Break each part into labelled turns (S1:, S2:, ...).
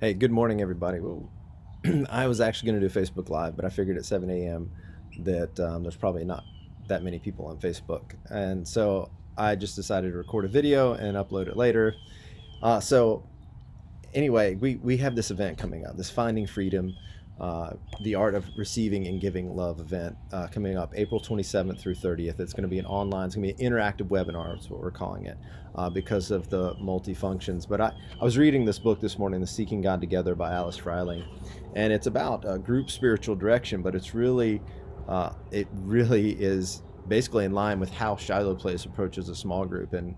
S1: Hey, good morning, everybody. Well, I was actually going to do Facebook Live, but I figured at 7 a.m. that there's probably not that many people on Facebook. And so I just decided to record a video and upload it later. So anyway, we have this event coming up, this Finding Freedom, uh, the Art of Receiving and Giving Love event coming up April 27th through 30th. It's going to be an online, it's going to be an interactive webinar, is what we're calling it, because of the multi-functions. But I was reading this book this morning, The Seeking God Together by Alice Freiling, and it's about group spiritual direction, but it really is basically in line with how Shiloh Place approaches a small group and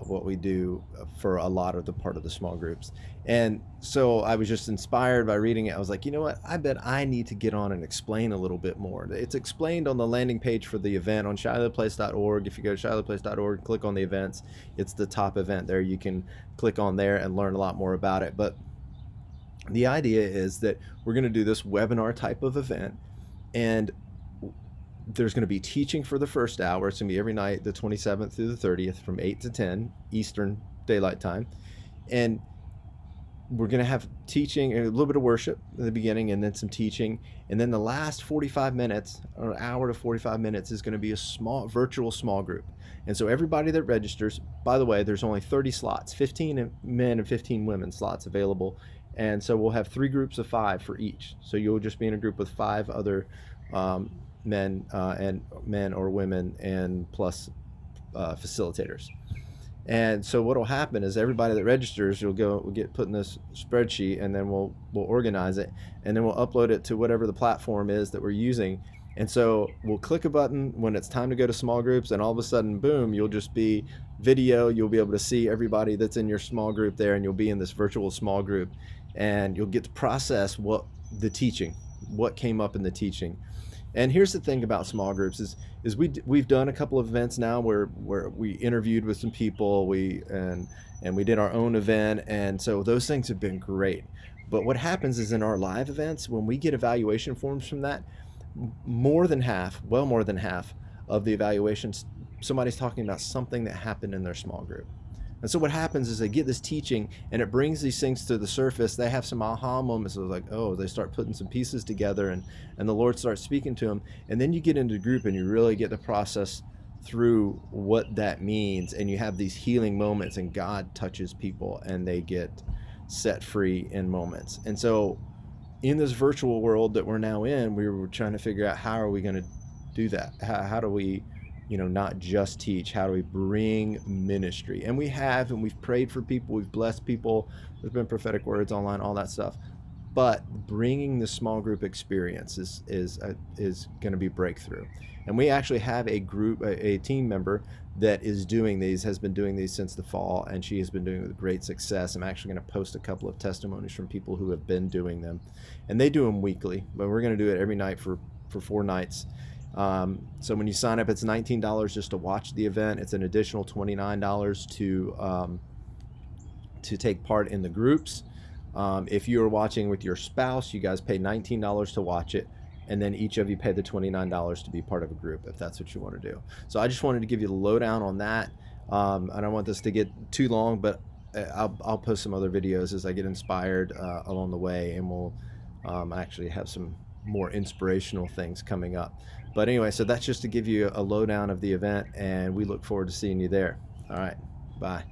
S1: what we do for a lot of the part of the small groups. And so I was just inspired by reading it. I was like, you know what? I bet I need to get on and explain a little bit more. It's explained on the landing page for the event on shilohplace.org. If you go to shilohplace.org, click on the events, it's the top event there. You can click on there and learn a lot more about it. But the idea is that we're going to do this webinar type of event, and there's going to be teaching for the first hour. It's going to be every night, the 27th through the 30th, from 8 to 10 Eastern Daylight Time. And we're going to have teaching and a little bit of worship in the beginning, and then some teaching. And then the last 45 minutes, or an hour to 45 minutes, is going to be a virtual small group. And so everybody that registers, by the way, there's only 30 slots, 15 men and 15 women slots available. And so we'll have 3 groups of 5 for each. So you'll just be in a group with 5 other men or women, and plus facilitators. And so what will happen is everybody that registers, we'll get put in this spreadsheet, and then we'll organize it, and then we'll upload it to whatever the platform is that we're using. And so we'll click a button when it's time to go to small groups, and all of a sudden, boom, you'll just be video. You'll be able to see everybody that's in your small group there, and you'll be in this virtual small group, and you'll get to process what came up in the teaching. And here's the thing about small groups is we've done a couple of events now where we interviewed with some people, and we did our own event, and so those things have been great. But what happens is in our live events, when we get evaluation forms from that, more than half of the evaluations, somebody's talking about something that happened in their small group. And so what happens is they get this teaching, and it brings these things to the surface. They have some aha moments of like, oh, they start putting some pieces together, and the Lord starts speaking to them. And then you get into the group and you really get to process through what that means. And you have these healing moments, and God touches people and they get set free in moments. And so in this virtual world that we're now in, we were trying to figure out how are we going to do that? How do we not just teach? How do we bring ministry? And we've prayed for people, we've blessed people, there's been prophetic words online, all that stuff. But bringing the small group experience is going to be breakthrough. And we actually have a team member that has been doing these since the fall, and she has been doing it with great success. I'm actually going to post a couple of testimonies from people who have been doing them, and they do them weekly, but we're going to do it every night for 4 nights. So when you sign up, it's $19 just to watch the event. It's an additional $29 to take part in the groups. If you are watching with your spouse, you guys pay $19 to watch it, and then each of you pay the $29 to be part of a group, if that's what you want to do. So I just wanted to give you the lowdown on that. I don't want this to get too long, but I'll post some other videos as I get inspired along the way, and we'll actually have some more inspirational things coming up. But anyway, so that's just to give you a lowdown of the event, and we look forward to seeing you there. All right, bye.